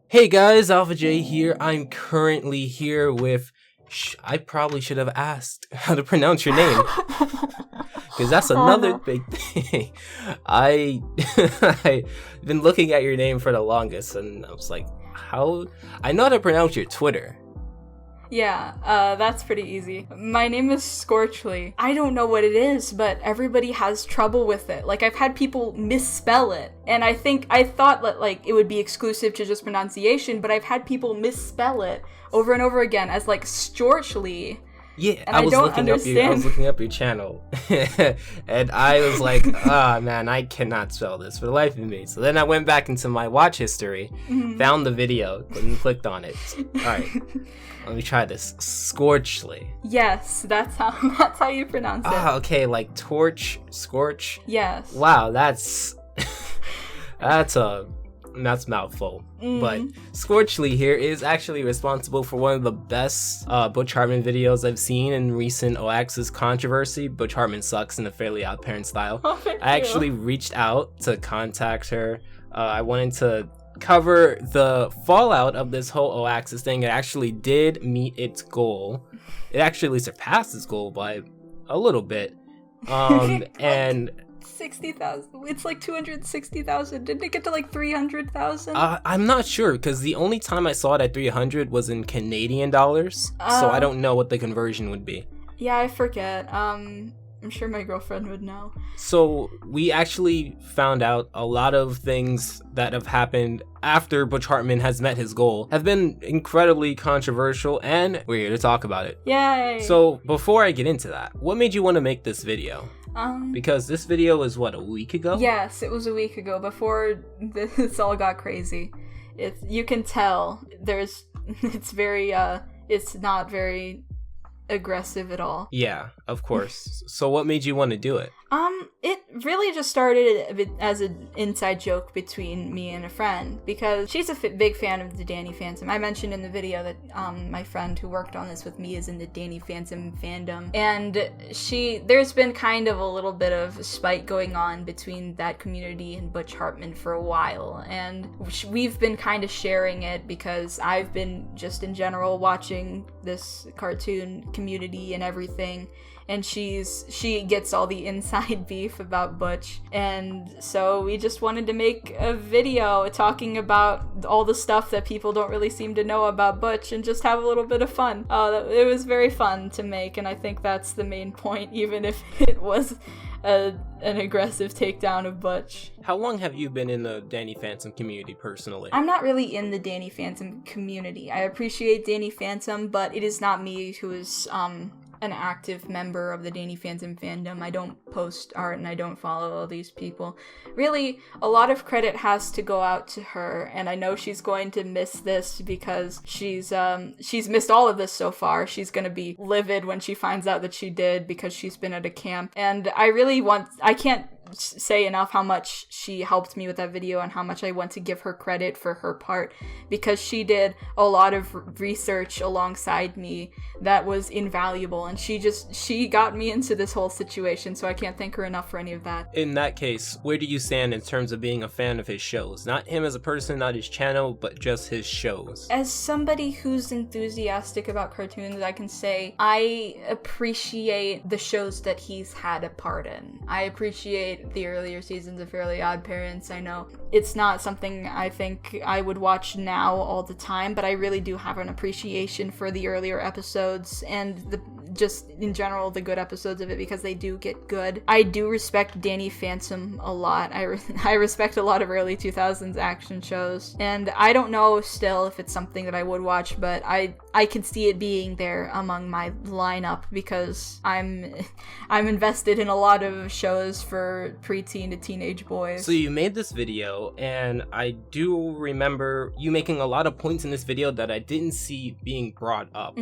Hey guys, ALPHAJAY here. I'm currently here with... I probably should have asked how to pronounce your name. Because that's another big thing. I've been looking at your name for the longest, and I was like, how... I know how to pronounce your Twitter. Yeah, that's pretty easy. My name is Scorchle. I don't know what it is, but everybody has trouble with it. Like, I've had people misspell it, and I thought that, like, it would be exclusive to just pronunciation, but I've had people misspell it over and over again as, like, Storchley. Yeah, and I was looking up your channel, and I was like, man, I cannot spell this for the life of me. So then I went back into my watch history, found the video, and clicked on it. Alright, let me try this. Scorchle. Yes, that's how you pronounce it. Okay, like torch, scorch? Yes. Wow, that's mouthful. But Scorchle here is actually responsible for one of the best Butch Hartman videos I've seen in recent OAXIS Controversy. Butch Hartman sucks in a Fairly OddParent style. Oh, I actually reached out to contact her. I wanted to cover the fallout of this whole OAXIS thing. It actually did meet its goal. It actually surpassed its goal by a little bit. And 60,000. It's like 260,000. Didn't it get to like 300,000? I'm not sure, because the only time I saw it at 300 was in Canadian dollars, so I don't know what the conversion would be. Yeah, I forget. I'm sure my girlfriend would know. So we actually found out a lot of things that have happened after Butch Hartman has met his goal have been incredibly controversial, and we're here to talk about it. Yay! So before I get into that, what made you want to make this video? Because this video was, what, a week ago? Yes, it was a week ago, before this all got crazy. You can tell it's not very aggressive at all. Yeah, of course. So what made you want to do it? It really just started as an inside joke between me and a friend, because she's a big fan of the Danny Phantom. I mentioned in the video that my friend who worked on this with me is in the Danny Phantom fandom, and there's been kind of a little bit of spite going on between that community and Butch Hartman for a while, and we've been kind of sharing it because I've been just in general watching this cartoon community and everything, and she gets all the inside beef about Butch, and so we just wanted to make a video talking about all the stuff that people don't really seem to know about Butch and just have a little bit of fun. It was very fun to make, and I think that's the main point, even if it was an aggressive takedown of Butch. How long have you been in the Danny Phantom community personally? I'm not really in the Danny Phantom community. I appreciate Danny Phantom, but it is not me who is an active member of the Danny Phantom fandom. I don't post art and I don't follow all these people. Really, a lot of credit has to go out to her, and I know she's going to miss this because she's missed all of this so far. She's gonna be livid when she finds out that she did, because she's been at a camp, and I can't say enough how much she helped me with that video and how much I want to give her credit for her part, because she did a lot of research alongside me that was invaluable, and she got me into this whole situation, so I can't thank her enough for any of that. In that case, where do you stand in terms of being a fan of his shows? Not him as a person, not his channel, but just his shows. As somebody who's enthusiastic about cartoons, I can say I appreciate the shows that he's had a part in. I appreciate the earlier seasons of Fairly OddParents. I know it's not something I think I would watch now all the time, but I really do have an appreciation for the earlier episodes and just in general the good episodes of it, because they do get good. I do respect Danny Phantom a lot. I respect a lot of early 2000s action shows, and I don't know still if it's something that I would watch, but I can see it being there among my lineup, because I'm invested in a lot of shows for preteen to teenage boys. So you made this video, and I do remember you making a lot of points in this video that I didn't see being brought up.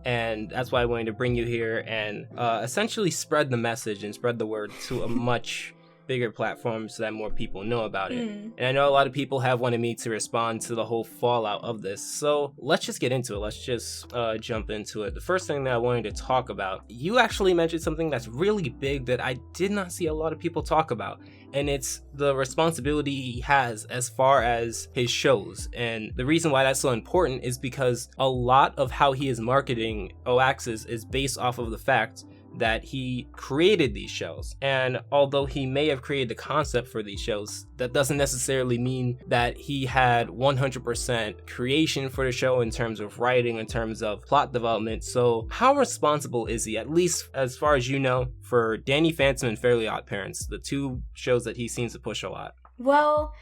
And that's why I wanted to bring you here and essentially spread the message and spread the word to a much bigger platform so that more people know about it. And I know a lot of people have wanted me to respond to the whole fallout of this, so let's just get into it. Let's just jump into it. The first thing that I wanted to talk about, you actually mentioned something that's really big that I did not see a lot of people talk about, and it's the responsibility he has as far as his shows. And the reason why that's so important is because a lot of how he is marketing OAXIS is based off of the fact that he created these shows. And although he may have created the concept for these shows, that doesn't necessarily mean that he had 100% creation for the show in terms of writing, in terms of plot development. So how responsible is he, at least as far as you know, for Danny Phantom and Fairly OddParents, the two shows that he seems to push a lot? Well,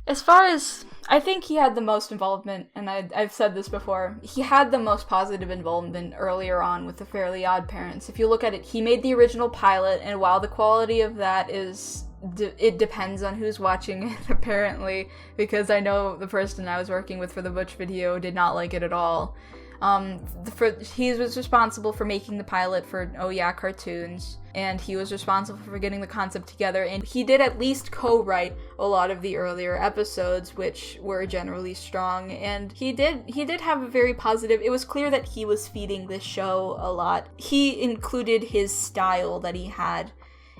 as far as, I think he had the most involvement, and I've said this before, he had the most positive involvement earlier on with the Fairly OddParents. If you look at it, he made the original pilot, and while the quality of that is, it depends on who's watching it, apparently, because I know the person I was working with for the Butch video did not like it at all. He was responsible for making the pilot for Oh Yeah Cartoons, and he was responsible for getting the concept together, and he did at least co-write a lot of the earlier episodes, which were generally strong, and he did have a very positive, it was clear that he was feeding this show a lot. He included his style that he had,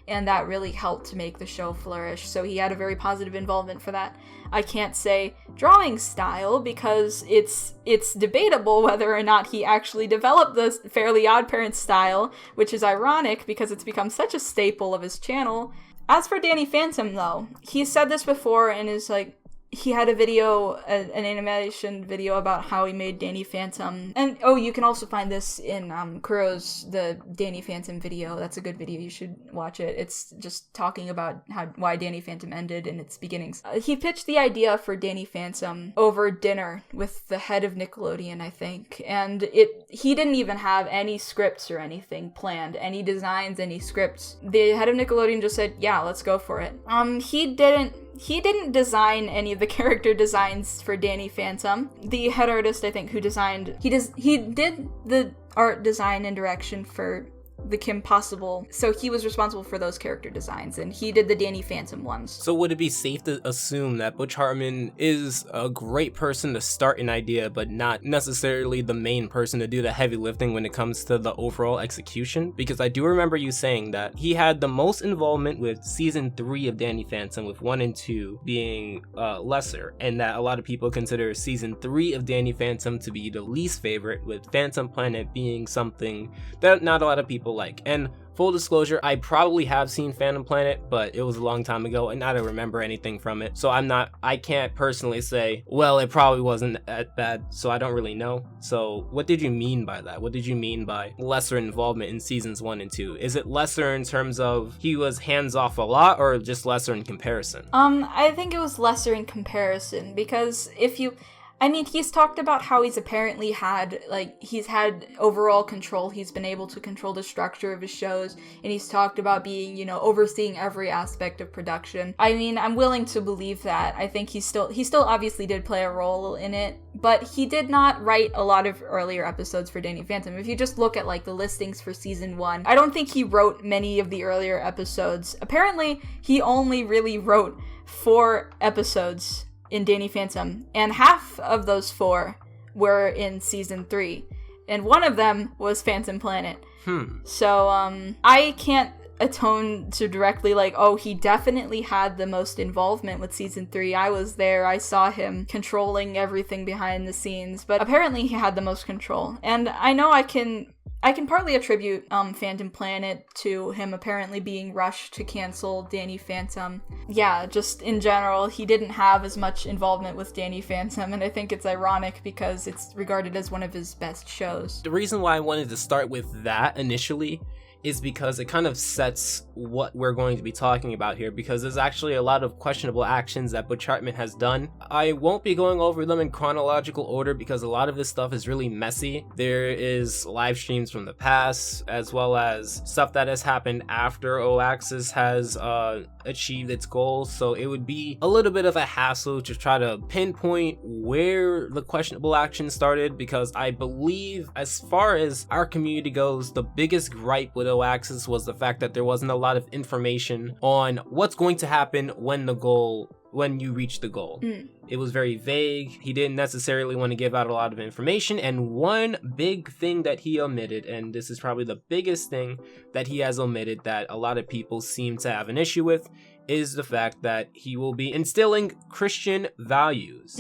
and that really helped to make the show flourish, so he had a very positive involvement for that. I can't say drawing style because it's debatable whether or not he actually developed the Fairly OddParents style, which is ironic because it's become such a staple of his channel. As for Danny Phantom, though, he said this before and is like, he had a video, an animation video about how he made Danny Phantom. And, oh, you can also find this in Kuro's, the Danny Phantom video. That's a good video. You should watch it. It's just talking about why Danny Phantom ended in its beginnings. He pitched the idea for Danny Phantom over dinner with the head of Nickelodeon, I think. And he didn't even have any scripts or anything planned, any designs, any scripts. The head of Nickelodeon just said, yeah, let's go for it. He didn't design any of the character designs for Danny Phantom. The head artist, I think, who designed... He did the art design and direction for the Kim Possible, so he was responsible for those character designs, and he did the Danny Phantom ones. So would it be safe to assume that Butch Hartman is a great person to start an idea, but not necessarily the main person to do the heavy lifting when it comes to the overall execution? Because I do remember you saying that he had the most involvement with season 3 of Danny Phantom, with 1 and 2 being lesser, and that a lot of people consider season 3 of Danny Phantom to be the least favorite, with Phantom Planet being something that not a lot of people like. And full disclosure, I probably have seen Phantom Planet, but it was a long time ago and I don't remember anything from it. So I can't personally say, well, it probably wasn't that bad, so I don't really know. So what did you mean by that? What did you mean by lesser involvement in seasons 1 and 2? Is it lesser in terms of he was hands off a lot, or just lesser in comparison? I think it was lesser in comparison, because he's talked about how he's apparently had overall control. He's been able to control the structure of his shows, and he's talked about being, overseeing every aspect of production. I'm willing to believe that. I think he still obviously did play a role in it, but he did not write a lot of earlier episodes for Danny Phantom. If you just look at, the listings for season 1, I don't think he wrote many of the earlier episodes. Apparently, he only really wrote 4 episodes in Danny Phantom, and half of those 4 were in season 3, and one of them was Phantom Planet. So I can't atone to directly he definitely had the most involvement with season 3. I was there, I saw him controlling everything behind the scenes, but apparently he had the most control. And I know I can partly attribute Phantom Planet to him apparently being rushed to cancel Danny Phantom. Yeah, just in general, he didn't have as much involvement with Danny Phantom, and I think it's ironic because it's regarded as one of his best shows. The reason why I wanted to start with that initially is because it kind of sets what we're going to be talking about here, because there's actually a lot of questionable actions that Butch Hartman has done. I won't be going over them in chronological order because a lot of this stuff is really messy. There is live streams from the past, as well as stuff that has happened after OAXIS has achieved its goals, so it would be a little bit of a hassle to try to pinpoint where the questionable action started, because I believe, as far as our community goes, the biggest gripe with OAXIS was the fact that there wasn't a lot of information on what's going to happen when you reach the goal. It was very vague. He didn't necessarily want to give out a lot of information. And one big thing that he omitted, and this is probably the biggest thing that he has omitted that a lot of people seem to have an issue with, is the fact that he will be instilling Christian values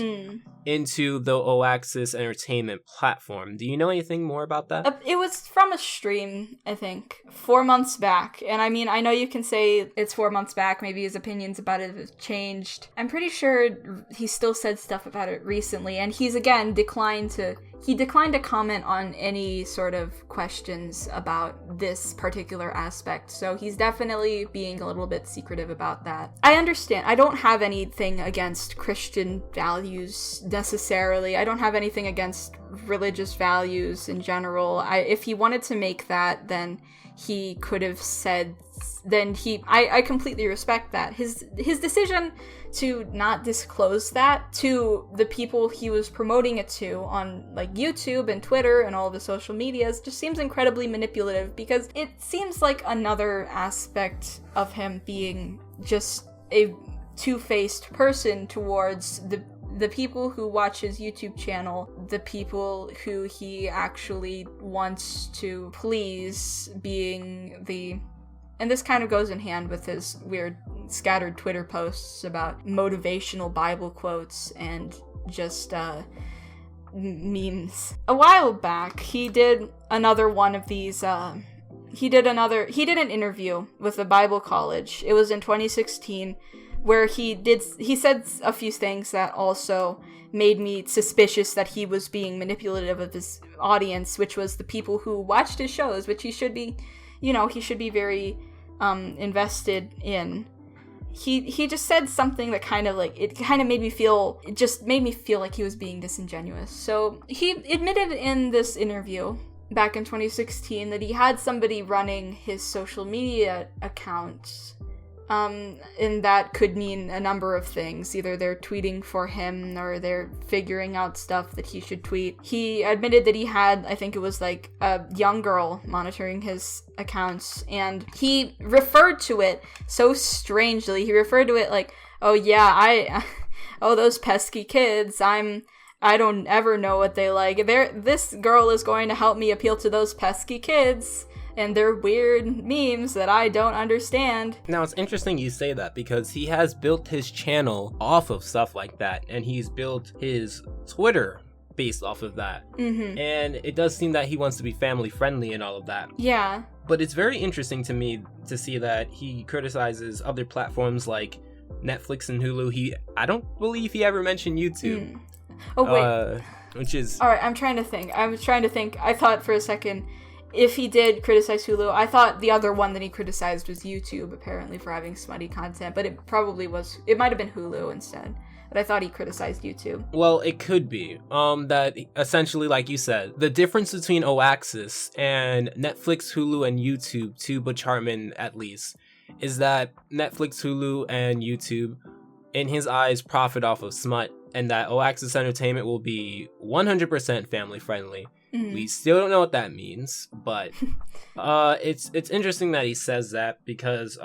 into the OAXIS Entertainment platform. Do you know anything more about that? It was from a stream, I think, 4 months back. And I mean, I know you can say it's 4 months back, maybe his opinions about it have changed. I'm pretty sure he still said stuff about it recently, and he's again declined to comment on any sort of questions about this particular aspect. So he's definitely being a little bit secretive about that. I understand. I don't have anything against Christian values necessarily. I don't have anything against religious values in general. If he wanted to make that, then he could have said, I completely respect that. His decision to not disclose that to the people he was promoting it to on like YouTube and Twitter and all of the social medias just seems incredibly manipulative, because it seems like another aspect of him being just a two-faced person towards the people who watch his YouTube channel, the people who he actually wants to please, being and this kind of goes in hand with his weird scattered Twitter posts about motivational Bible quotes and just memes. A while back, he did another one of these, he did an interview with the Bible College. It was in 2016, where he said a few things that also made me suspicious that he was being manipulative of his audience, which was the people who watched his shows, which he should be very invested in. He just said something that made me feel like he was being disingenuous. So he admitted in this interview back in 2016 that he had somebody running his social media accounts. And that could mean a number of things. Either they're tweeting for him or they're figuring out stuff that he should tweet. He admitted that he had, I think it was like a young girl monitoring his accounts, and he referred to it so strangely. He referred to it like, oh yeah, those pesky kids, I don't ever know what they like. This girl is going to help me appeal to those pesky kids and their weird memes that I don't understand. Now, it's interesting you say that, because he has built his channel off of stuff like that, and he's built his Twitter based off of that. And it does seem that he wants to be family friendly and all of that. Yeah. But it's very interesting to me to see that he criticizes other platforms like Netflix and Hulu. I don't believe he ever mentioned YouTube. Oh, wait. Which is... Alright, I'm trying to think. I thought for a second, if he did criticize Hulu, I thought the other one that he criticized was YouTube, apparently, for having smutty content, but it might have been Hulu instead. But I thought he criticized YouTube. Well, it could be. That essentially, like you said, the difference between OAXIS and Netflix, Hulu, and YouTube, to Butch Hartman at least, is that Netflix, Hulu, and YouTube, in his eyes, profit off of smut, and that OAXIS Entertainment will be 100% family friendly. We still don't know what that means, but it's interesting that he says that, because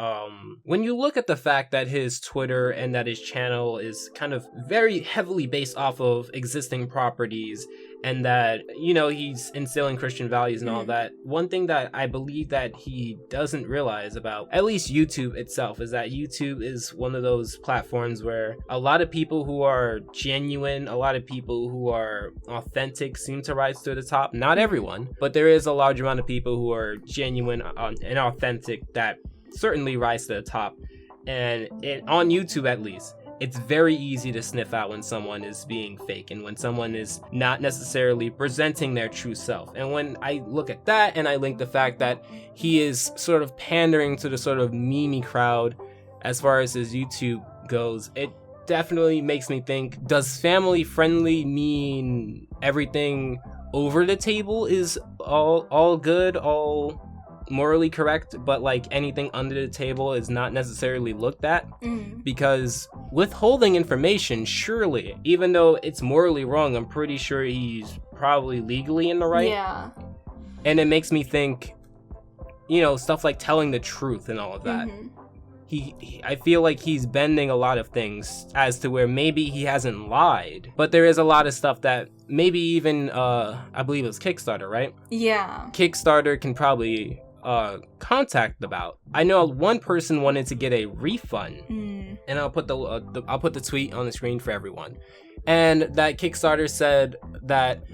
when you look at the fact that his Twitter and that his channel is kind of very heavily based off of existing properties, and that, he's instilling Christian values and all that, one thing that I believe that he doesn't realize about at least YouTube itself is that YouTube is one of those platforms where a lot of people who are genuine, a lot of people who are authentic seem to rise to the top. Not everyone, but there is a large amount of people who are genuine and authentic that certainly rise to the top. And on YouTube, at least, it's very easy to sniff out when someone is being fake and when someone is not necessarily presenting their true self. And when I look at that and I link the fact that he is sort of pandering to the sort of meme crowd as far as his YouTube goes, it definitely makes me think, does family friendly mean everything over the table is all good, all morally correct, but like anything under the table is not necessarily looked at? Because withholding information, surely, even though it's morally wrong, I'm pretty sure he's probably legally in the right. Yeah. And it makes me think, stuff like telling the truth and all of that. I feel like he's bending a lot of things as to where maybe he hasn't lied, but there is a lot of stuff that maybe even, I believe it was Kickstarter, right? Yeah. Kickstarter can probably contact about. I know one person wanted to get a refund, and I'll put the tweet on the screen for everyone. And that Kickstarter said that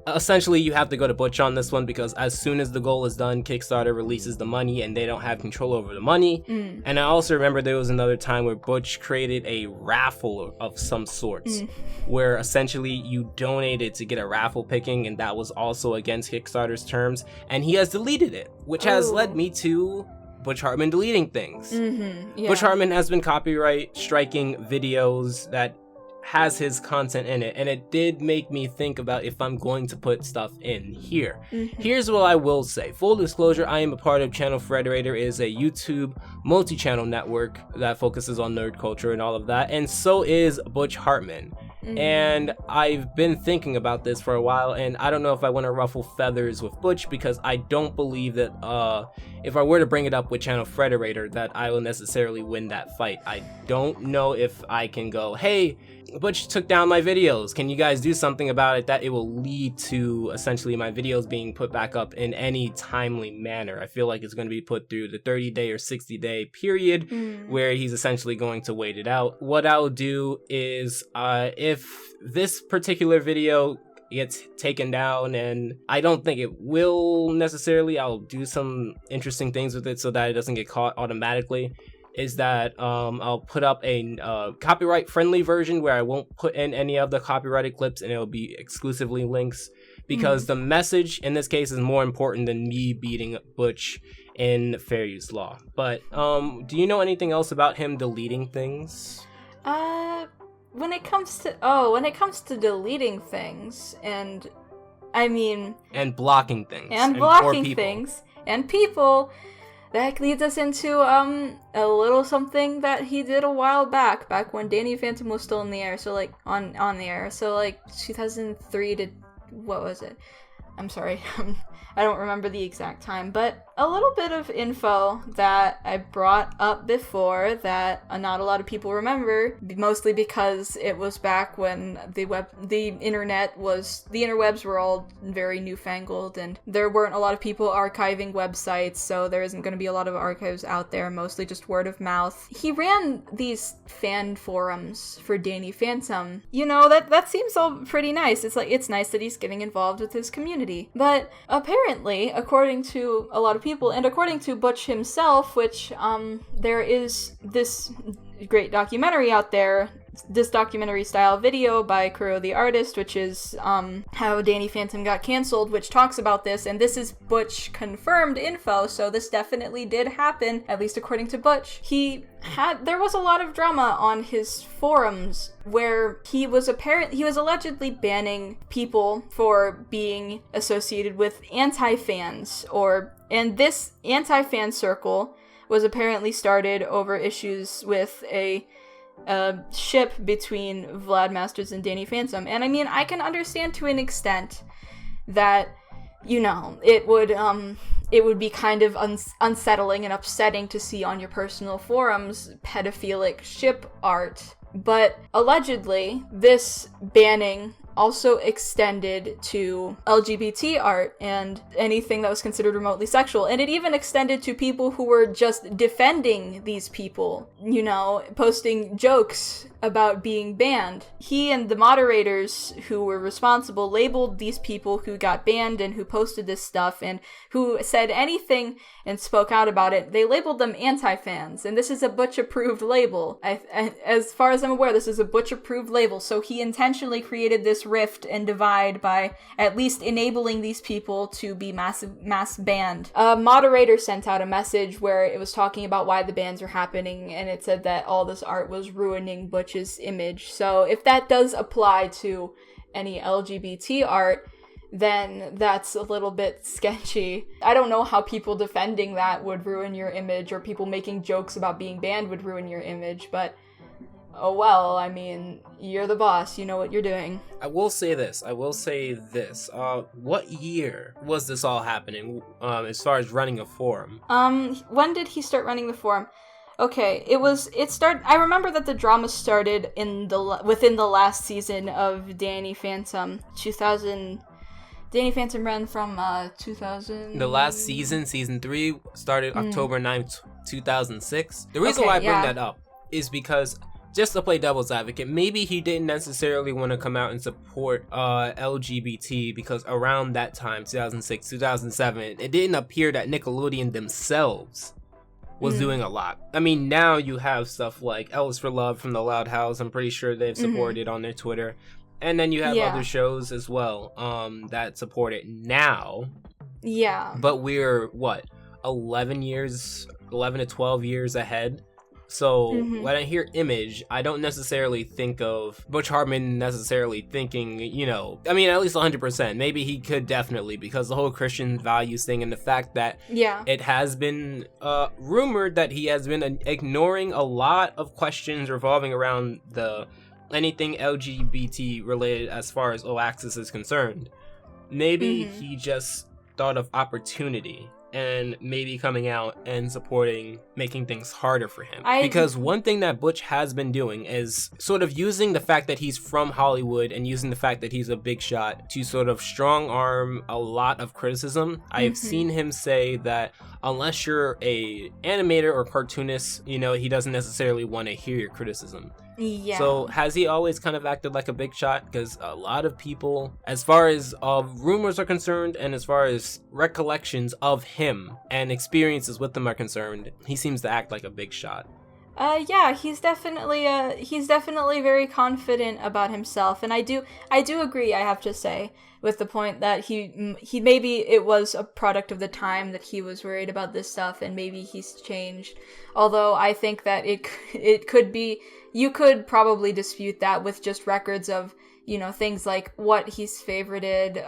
essentially you have to go to Butch on this one, because as soon as the goal is done, Kickstarter releases the money and they don't have control over the money. And I also remember there was another time where Butch created a raffle of some sorts, where essentially you donated to get a raffle picking, and that was also against Kickstarter's terms, and he has deleted it, which has led me to Butch Hartman deleting things. Yeah. Butch Hartman has been copyright striking videos that has his content in it, and it did make me think about if I'm going to put stuff in here. Here's what I will say. Full disclosure, I am a part of Channel Frederator. It is a YouTube multi-channel network that focuses on nerd culture and all of that, and so is Butch Hartman. And I've been thinking about this for a while, and I don't know if I want to ruffle feathers with Butch, because I don't believe that if I were to bring it up with Channel Frederator, that I will necessarily win that fight. I don't know if I can go, hey, Butch took down my videos, can you guys do something about it, that it will lead to essentially my videos being put back up in any timely manner. I feel like it's going to be put through the 30-day or 60-day period where he's essentially going to wait it out. What I'll do is if this particular video gets taken down, and I don't think it will necessarily, I'll do some interesting things with it so that it doesn't get caught automatically, is that I'll put up a copyright friendly version where I won't put in any of the copyrighted clips, and it'll be exclusively links, because the message in this case is more important than me beating Butch in fair use law. But do you know anything else about him deleting things? When it comes to deleting things, and I mean, and blocking things, and blocking things and people, that leads us into a little something that he did a while back when Danny Phantom was still in the air, so like on the air, so like 2003 to, what was it? I'm sorry, I don't remember the exact time, but a little bit of info that I brought up before that not a lot of people remember, mostly because it was back when the interwebs were all very newfangled, and there weren't a lot of people archiving websites, so there isn't going to be a lot of archives out there, mostly just word of mouth. He ran these fan forums for Danny Phantom. That seems all pretty nice. It's nice that he's getting involved with his community, but apparently, according to a lot of people, and according to Butch himself, which there is this great documentary out there, this documentary style video by Kuro the Artist, which is how Danny Phantom got canceled, which talks about this, and this is Butch confirmed info, so this definitely did happen, at least according to Butch. There was a lot of drama on his forums where he was allegedly banning people for being associated with anti-fans, and this anti-fan circle was apparently started over issues with a ship between Vlad Masters and Danny Phantom. And I mean, I can understand to an extent that, it would be kind of unsettling and upsetting to see on your personal forums pedophilic ship art. But allegedly, this banning also extended to LGBT art and anything that was considered remotely sexual. And it even extended to people who were just defending these people, posting jokes about being banned. He and the moderators who were responsible labeled these people who got banned and who posted this stuff and who said anything and spoke out about it. They labeled them anti-fans, and this is a Butch-approved label. As far as I'm aware, this is a Butch-approved label, so he intentionally created this rift and divide by at least enabling these people to be mass banned. A moderator sent out a message where it was talking about why the bans are happening, and it said that all this art was ruining Butch's image. So if that does apply to any LGBT art, then that's a little bit sketchy. I don't know how people defending that would ruin your image, or people making jokes about being banned would ruin your image, but oh well, I mean, you're the boss, you know what you're doing. I will say this. What year was this all happening, as far as running a forum? When did he start running the forum? Okay, I remember that the drama started within the last season of Danny Phantom, 2000. Danny Phantom ran from 2000. The last season, season 3, started October 9th, 2006. The reason why I bring that up is because, just to play devil's advocate, maybe he didn't necessarily want to come out and support LGBT, because around that time, 2006, 2007, it didn't appear that Nickelodeon themselves was doing a lot. I mean, now you have stuff like Elves for Love from the Loud House. I'm pretty sure they've supported on their Twitter. And then you have other shows as well that support it now. Yeah. But we're, 11 to 12 years ahead? So when I hear Image, I don't necessarily think of Butch Hartman necessarily thinking, at least 100%. Maybe he could definitely, because the whole Christian values thing and the fact that it has been rumored that he has been ignoring a lot of questions revolving around anything LGBT related as far as OAXIS is concerned. Maybe he just thought of opportunity and maybe coming out and supporting, making things harder for him. Because one thing that Butch has been doing is sort of using the fact that he's from Hollywood and using the fact that he's a big shot to sort of strong arm a lot of criticism. I've seen him say that unless you're a animator or cartoonist, he doesn't necessarily want to hear your criticism. Yeah. So has he always kind of acted like a big shot? Because a lot of people, as far as rumors are concerned and as far as recollections of him and experiences with them are concerned, he seems to act like a big shot. Yeah, he's definitely very confident about himself, and I do agree, I have to say, with the point that he maybe it was a product of the time that he was worried about this stuff, and maybe he's changed. Although I think that it could be, you could probably dispute that with just records of, things like what he's favorited,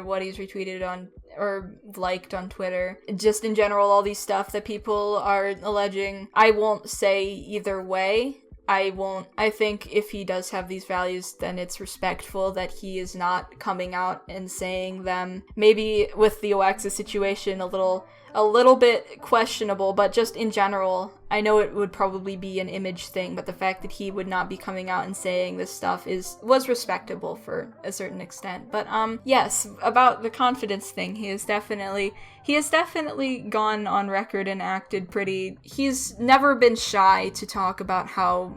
what he's retweeted on or liked on Twitter. Just in general, all these stuff that people are alleging. I won't say either way. I think if he does have these values, then it's respectful that he is not coming out and saying them. Maybe with the OAXIS situation, a little bit questionable, but just in general, I know it would probably be an image thing, but the fact that he would not be coming out and saying this stuff was respectable for a certain extent. But yes, about the confidence thing, he has definitely gone on record and acted pretty. He's never been shy to talk about how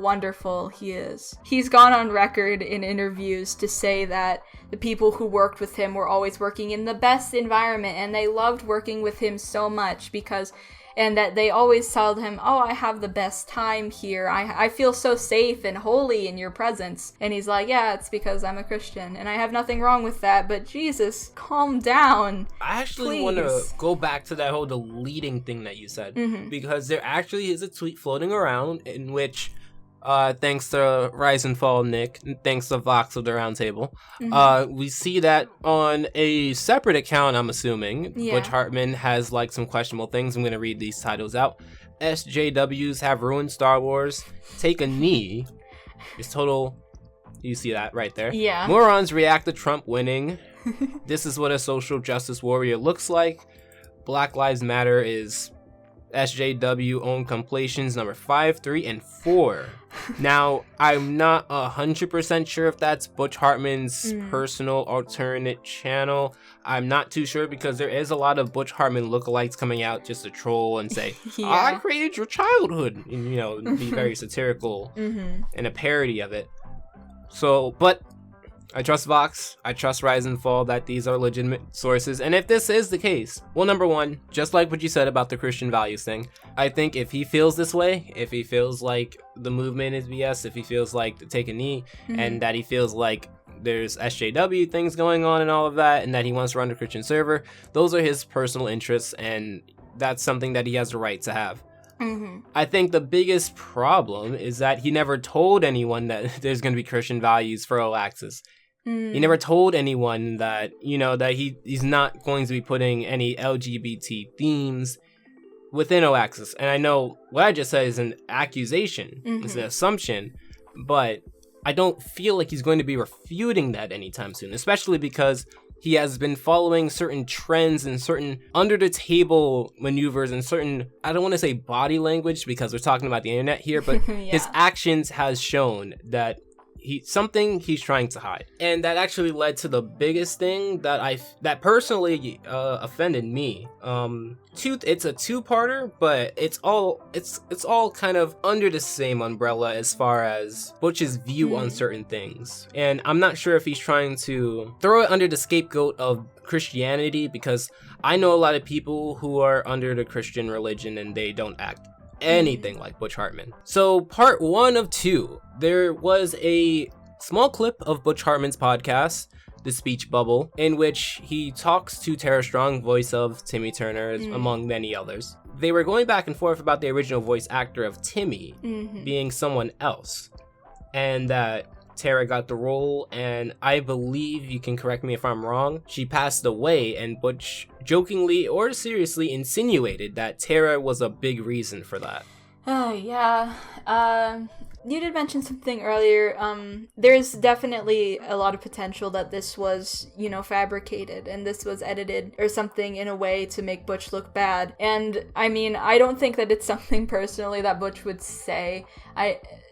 wonderful he is. He's gone on record in interviews to say that the people who worked with him were always working in the best environment, and they loved working with him so much and that they always told him, oh, I have the best time here. I feel so safe and holy in your presence. And he's like, yeah, it's because I'm a Christian, and I have nothing wrong with that, but Jesus, calm down. I actually want to go back to that whole deleting thing that you said, because there actually is a tweet floating around in which, thanks to Rise and Fall Nick, and thanks to Vox of the Roundtable, we see that on a separate account, I'm assuming, Butch Hartman has some questionable things. I'm going to read these titles out. SJWs have ruined Star Wars. Take a knee. It's total. You see that right there. Yeah. Morons react to Trump winning. This is what a social justice warrior looks like. Black Lives Matter is SJW owned compilations number 5, 3, and 4. Now, I'm not 100% sure if that's Butch Hartman's personal alternate channel. I'm not too sure because there is a lot of Butch Hartman lookalikes coming out just to troll and say, I created your childhood, and, be very satirical and a parody of it. So, but I trust Vox, I trust Rise and Fall that these are legitimate sources, and if this is the case, well, number one, just like what you said about the Christian values thing, I think if he feels this way, if he feels like the movement is BS, if he feels like to take a knee, and that he feels like there's SJW things going on and all of that, and that he wants to run a Christian server, those are his personal interests, and that's something that he has the right to have. I think the biggest problem is that he never told anyone that there's going to be Christian values for OAXIS. He never told anyone that, that he's not going to be putting any LGBT themes within OAXIS. And I know what I just said is an accusation, it's an assumption, but I don't feel like he's going to be refuting that anytime soon, especially because he has been following certain trends and certain under-the-table maneuvers and certain, I don't want to say body language because we're talking about the internet here, but his actions has shown that something he's trying to hide. And that actually led to the biggest thing that personally offended me. It's a two-parter, but it's all kind of under the same umbrella as far as Butch's view on certain things. And I'm not sure if he's trying to throw it under the scapegoat of Christianity, because I know a lot of people who are under the Christian religion and they don't act anything like Butch Hartman. So part 1 of 2, there was a small clip of Butch Hartman's podcast, The Speech Bubble, in which he talks to Tara Strong, voice of Timmy Turner, among many others. They were going back and forth about the original voice actor of Timmy being someone else, and that Tara got the role, and I believe, you can correct me if I'm wrong, she passed away, and Butch jokingly or seriously insinuated that Tara was a big reason for that. Oh, yeah. You did mention something earlier. There's definitely a lot of potential that this was, fabricated, and this was edited or something in a way to make Butch look bad. And, I mean, I don't think that it's something personally that Butch would say.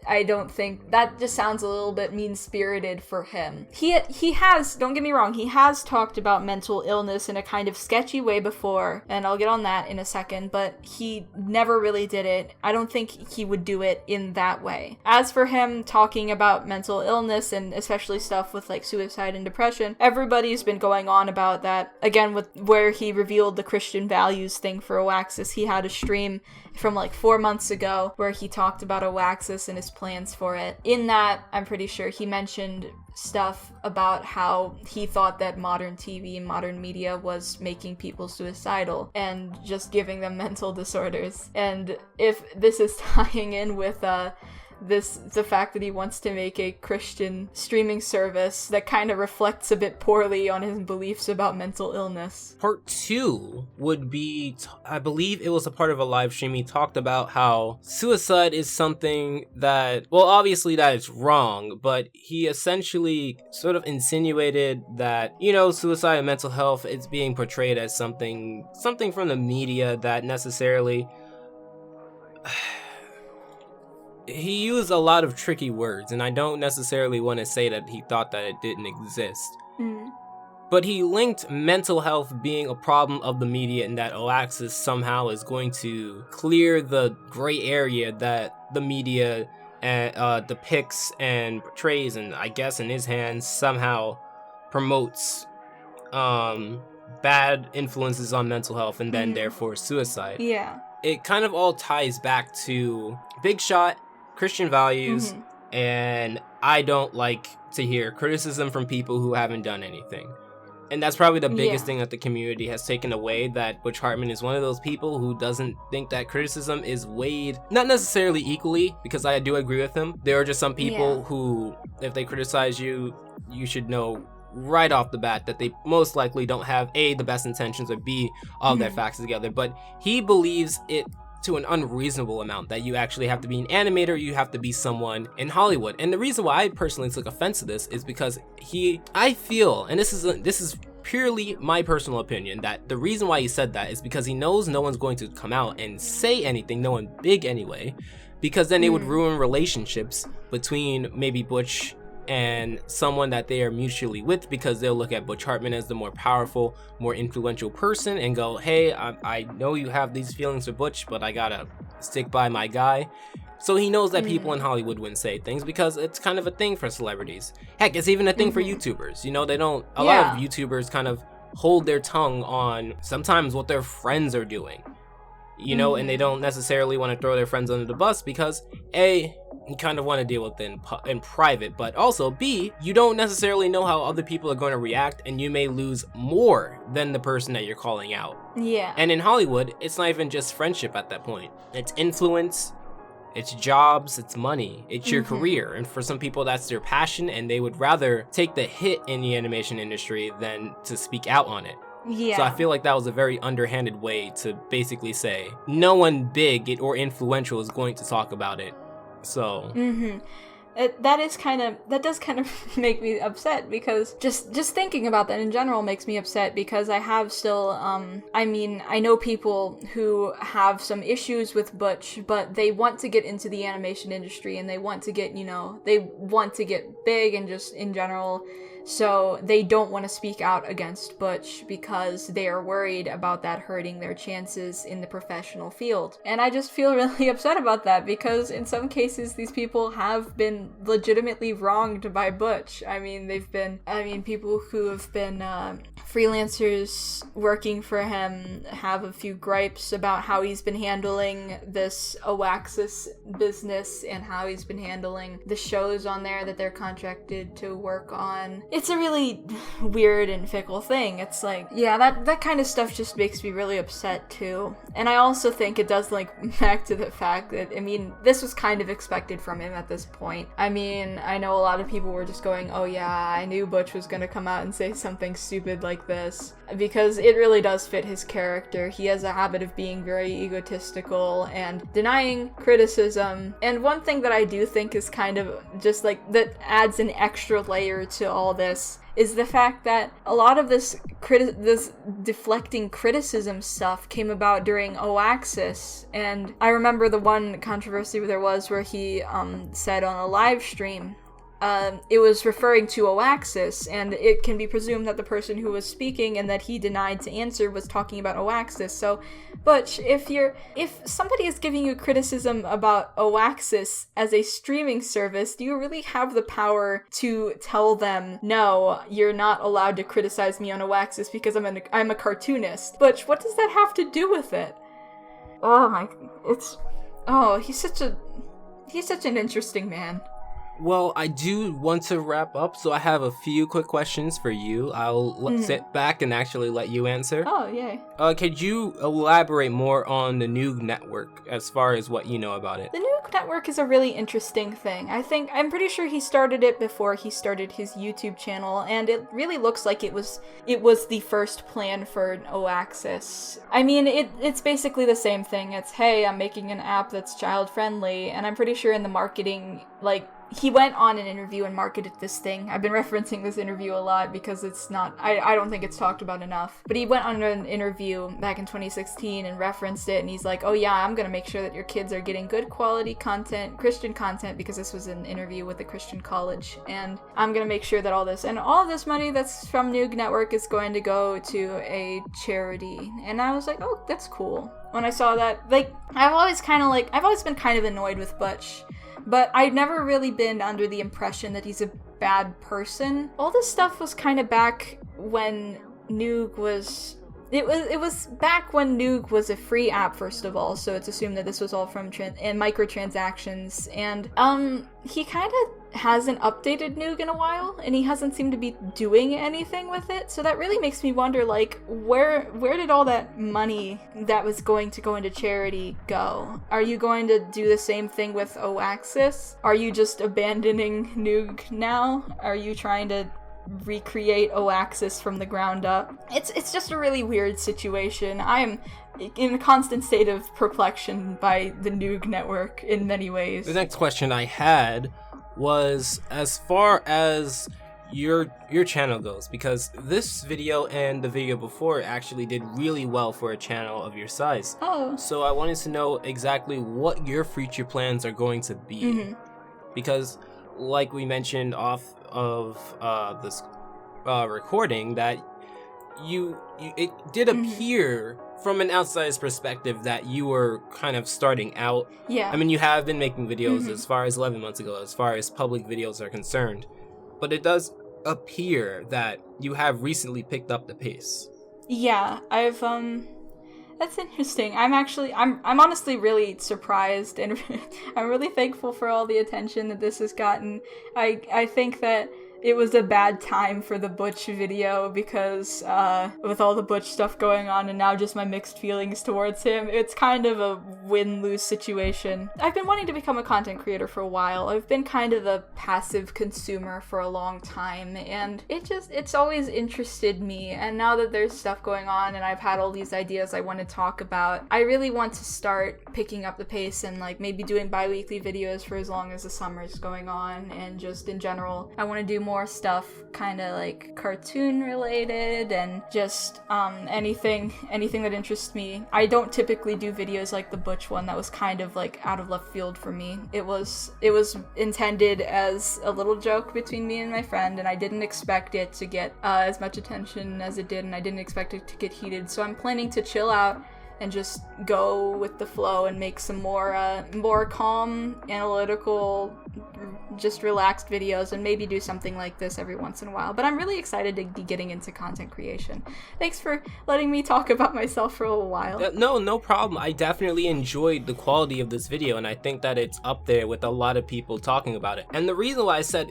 I don't think that just sounds a little bit mean-spirited for him. He has, don't get me wrong, he has talked about mental illness in a kind of sketchy way before, and I'll get on that in a second, but he never really did it. I don't think he would do it in that way. As for him talking about mental illness and especially stuff with like suicide and depression, everybody's been going on about that. Again, with where he revealed the Christian values thing for OAXIS, he had a stream from like 4 months ago where he talked about OAXIS and his plans for it. In that, I'm pretty sure he mentioned stuff about how he thought that modern TV and modern media was making people suicidal and just giving them mental disorders. And if this is tying in with the fact that he wants to make a Christian streaming service that kind of reflects a bit poorly on his beliefs about mental illness. Part 2 would be, I believe it was a part of a live stream, he talked about how suicide is something that, well, obviously that is wrong, but he essentially sort of insinuated that, suicide and mental health, it's being portrayed as something from the media that necessarily... He used a lot of tricky words, and I don't necessarily want to say that he thought that it didn't exist. But he linked mental health being a problem of the media, and that OAXIS somehow is going to clear the gray area that the media depicts and portrays, and I guess in his hands somehow promotes bad influences on mental health and then therefore suicide. Yeah. It kind of all ties back to Big Shot, Christian values, and I don't like to hear criticism from people who haven't done anything. And that's probably the biggest thing that the community has taken away, that Butch Hartman is one of those people who doesn't think that criticism is weighed, not necessarily equally, because I do agree with him. There are just some people who, if they criticize you, you should know right off the bat that they most likely don't have A, the best intentions, or B, all their facts together. But he believes it to an unreasonable amount, that you actually have to be an animator, you have to be someone in Hollywood. And the reason why I personally took offense to this is because I feel, and this is purely my personal opinion, that the reason why he said that is because he knows no one's going to come out and say anything, no one big anyway, because then it would ruin relationships between maybe Butch and someone that they are mutually with, because they'll look at Butch Hartman as the more powerful, more influential person and go, hey, I know you have these feelings for Butch, but I gotta stick by my guy. So he knows that people in Hollywood wouldn't say things because it's kind of a thing for celebrities. Heck, it's even a thing for YouTubers. They don't, a lot of YouTubers kind of hold their tongue on sometimes what their friends are doing, and they don't necessarily want to throw their friends under the bus because A, you kind of want to deal with it in private, but also B, you don't necessarily know how other people are going to react, and you may lose more than the person that you're calling out. Yeah. And in Hollywood, it's not even just friendship at that point. It's influence, it's jobs, it's money, it's your career. And for some people, that's their passion, and they would rather take the hit in the animation industry than to speak out on it. Yeah. So I feel like that was a very underhanded way to basically say no one big or influential is going to talk about it. So that does kind of make me upset, because just thinking about that in general makes me upset, because I have still, I know people who have some issues with Butch, but they want to get into the animation industry, and they want to get, they want to get big, and just in general. So they don't want to speak out against Butch because they are worried about that hurting their chances in the professional field. And I just feel really upset about that, because in some cases these people have been legitimately wronged by Butch. People who have been freelancers working for him have a few gripes about how he's been handling this OAXIS business and how he's been handling the shows on there that they're contracted to work on. It's a really weird and fickle thing. It's like, yeah, that kind of stuff just makes me really upset too. And I also think it does link back to the fact that, this was kind of expected from him at this point. I know a lot of people were just going, oh yeah, I knew Butch was gonna come out and say something stupid like this, because it really does fit his character. He has a habit of being very egotistical and denying criticism. And one thing that I do think is kind of just like, that adds an extra layer to all this, is the fact that a lot of this deflecting criticism stuff came about during OAXIS. And I remember the one controversy there was where he said on a live stream, it was referring to OAXIS, and it can be presumed that the person who was speaking and that he denied to answer was talking about OAXIS. So, Butch, if somebody is giving you criticism about OAXIS as a streaming service, do you really have the power to tell them, no, you're not allowed to criticize me on OAXIS because I'm a cartoonist? Butch, what does that have to do with it? He's such an interesting man. Well, I do want to wrap up, so I have a few quick questions for you. I'll sit back and actually let you answer. Oh, yay. Could you elaborate more on the Noog Network as far as what you know about it? The Noog Network is a really interesting thing. I'm pretty sure he started it before he started his YouTube channel, and it really looks like it was the first plan for OAXIS. It's basically the same thing. It's, hey, I'm making an app that's child-friendly, and I'm pretty sure in the marketing, he went on an interview and marketed this thing. I've been referencing this interview a lot because it's not, I don't think it's talked about enough. But he went on an interview back in 2016 and referenced it, and he's like, oh yeah, I'm gonna make sure that your kids are getting good quality content, Christian content, because this was an interview with a Christian college, and I'm gonna make sure that all of this money that's from Noog Network is going to go to a charity. And I was like, oh, that's cool. When I saw that, I've always been kind of annoyed with Butch, but I've never really been under the impression that he's a bad person. All this stuff was kind of back when Noog was... It was back when Noog was a free app, first of all, so it's assumed that this was all from microtransactions, and he kind of hasn't updated Noog in a while, and he hasn't seemed to be doing anything with it, so that really makes me wonder, where did all that money that was going to go into charity go? Are you going to do the same thing with OAXIS? Are you just abandoning Noog now? Are you trying to recreate OAXIS from the ground up? It's just a really weird situation. I'm in a constant state of perplexion by the Noog Network in many ways. The next question I had was as far as your channel goes, because this video and the video before actually did really well for a channel of your size. Oh. So I wanted to know exactly what your future plans are going to be. Because like we mentioned off of this recording, that it did appear from an outsider's perspective that you were kind of starting out. Yeah. You have been making videos as far as 11 months ago, as far as public videos are concerned, but it does appear that you have recently picked up the pace. Yeah, I've that's interesting. I'm honestly really surprised, and I'm really thankful for all the attention that this has gotten. I think that it was a bad time for the Butch video because with all the Butch stuff going on and now just my mixed feelings towards him, it's kind of a win-lose situation. I've been wanting to become a content creator for a while. I've been kind of a passive consumer for a long time, and it's always interested me. And now that there's stuff going on and I've had all these ideas I want to talk about, I really want to start picking up the pace and like maybe doing bi-weekly videos for as long as the summer's going on. And just in general, I want to do more stuff kind of like cartoon related and just anything that interests me. I don't typically do videos like the Butch one that was kind of like out of left field for me. It was intended as a little joke between me and my friend, and I didn't expect it to get as much attention as it did, and I didn't expect it to get heated. So I'm planning to chill out and just go with the flow and make some more calm, analytical, just relaxed videos, and maybe do something like this every once in a while. But I'm really excited to be getting into content creation. Thanks for letting me talk about myself for a little while. No problem. I definitely enjoyed the quality of this video, and I think that it's up there with a lot of people talking about it. And the reason why I said,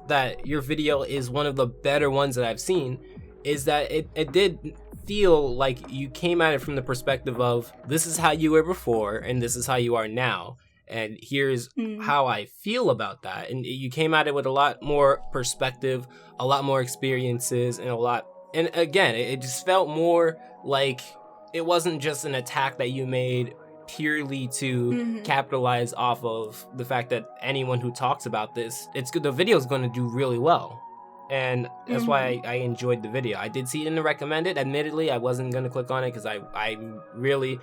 that your video is one of the better ones that I've seen is that it did feel like you came at it from the perspective of, this is how you were before and this is how you are now, and here's how I feel about that. And you came at it with a lot more perspective, a lot more experiences, and again, it just felt more like it wasn't just an attack that you made purely to capitalize off of the fact that anyone who talks about this, it's good, the video's going to do really well. And that's why I enjoyed the video. I did see it in the recommended. Admittedly, I wasn't going to click on it because I'm really,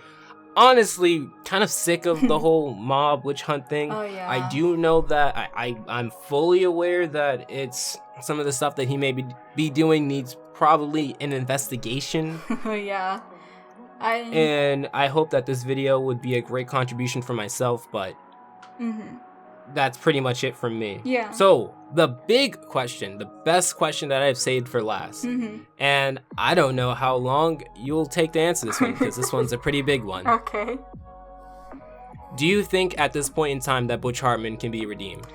honestly, kind of sick of the whole mob witch hunt thing. Oh, yeah. I do know that I'm fully aware that it's some of the stuff that he may be doing needs probably an investigation. Oh, yeah. And I hope that this video would be a great contribution for myself, but that's pretty much it from me. Yeah. So, the big question, the best question that I've saved for last, and I don't know how long you'll take to answer this one, because this one's a pretty big one. Okay. Do you think at this point in time that Butch Hartman can be redeemed?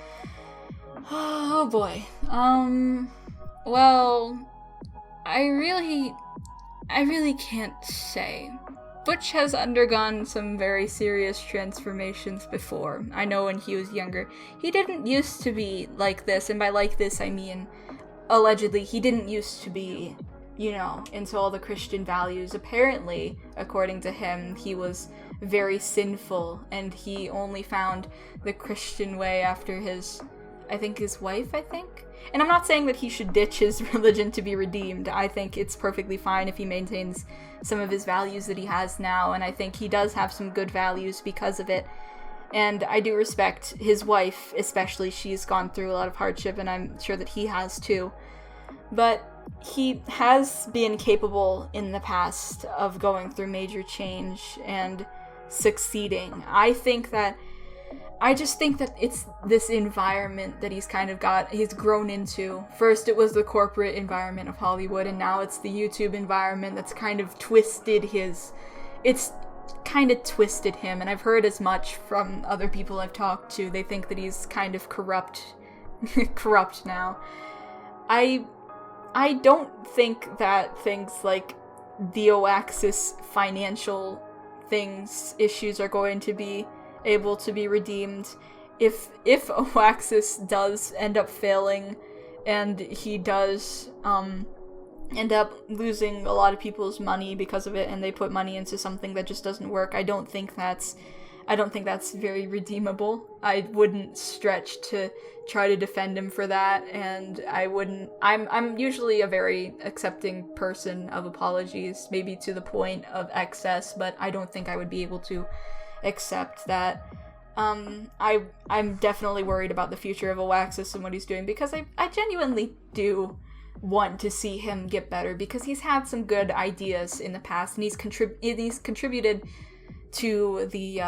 Oh boy. Well, I really can't say. Butch has undergone some very serious transformations before. I know when he was younger, he didn't used to be like this, and by like this I mean, allegedly, he didn't used to be, into all the Christian values. Apparently, according to him, he was very sinful, and he only found the Christian way after his wife. And I'm not saying that he should ditch his religion to be redeemed. I think it's perfectly fine if he maintains some of his values that he has now, and I think he does have some good values because of it. And I do respect his wife, especially. She's gone through a lot of hardship, and I'm sure that he has too. But he has been capable in the past of going through major change and succeeding. I just think that it's this environment that he's grown into. First, it was the corporate environment of Hollywood, and now it's the YouTube environment that's kind of twisted him. And I've heard as much from other people I've talked to. They think that he's kind of corrupt now. I don't think that things like the OAXIS financial issues are going to be able to be redeemed. If OAXIS does end up failing and he does end up losing a lot of people's money because of it, and they put money into something that just doesn't work, I don't think that's very redeemable. I wouldn't stretch to try to defend him for that, and I'm usually a very accepting person of apologies, maybe to the point of excess, but I don't think I would be able to accept that. I'm definitely worried about the future of OAXIS and what he's doing, because I genuinely do want to see him get better, because he's had some good ideas in the past, and he's contributed to the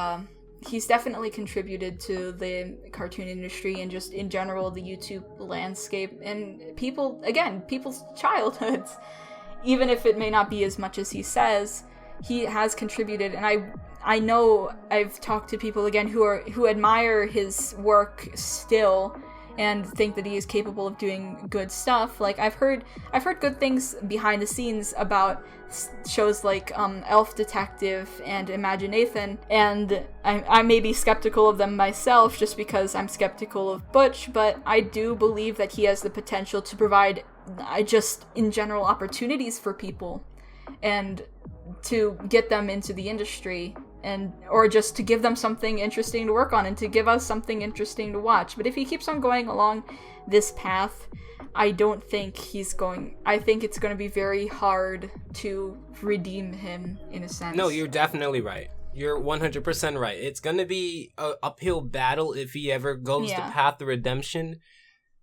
he's definitely contributed to the cartoon industry and just in general the YouTube landscape and people's childhoods. Even if it may not be as much as he says, he has contributed, and I know I've talked to people again who admire his work still, and think that he is capable of doing good stuff. Like, I've heard good things behind the scenes about shows like Elf Detective and Imaginathan, and I may be skeptical of them myself just because I'm skeptical of Butch, but I do believe that he has the potential to provide just in general opportunities for people and to get them into the industry, and or just to give them something interesting to work on and to give us something interesting to watch. But if he keeps on going along this path, I don't think I think it's going to be very hard to redeem him in a sense. No, you're definitely right. You're 100% right. It's going to be an uphill battle if he ever goes the path of redemption,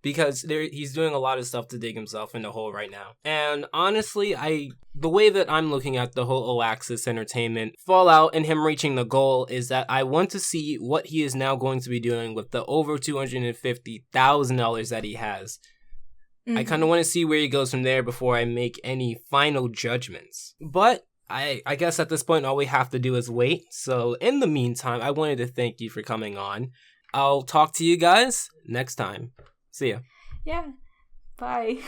because he's doing a lot of stuff to dig himself in the hole right now. And honestly, the way that I'm looking at the whole OAXIS Entertainment fallout and him reaching the goal is that I want to see what he is now going to be doing with the over $250,000 that he has. I kind of want to see where he goes from there before I make any final judgments. But I guess at this point, all we have to do is wait. So in the meantime, I wanted to thank you for coming on. I'll talk to you guys next time. See ya. Yeah. Bye.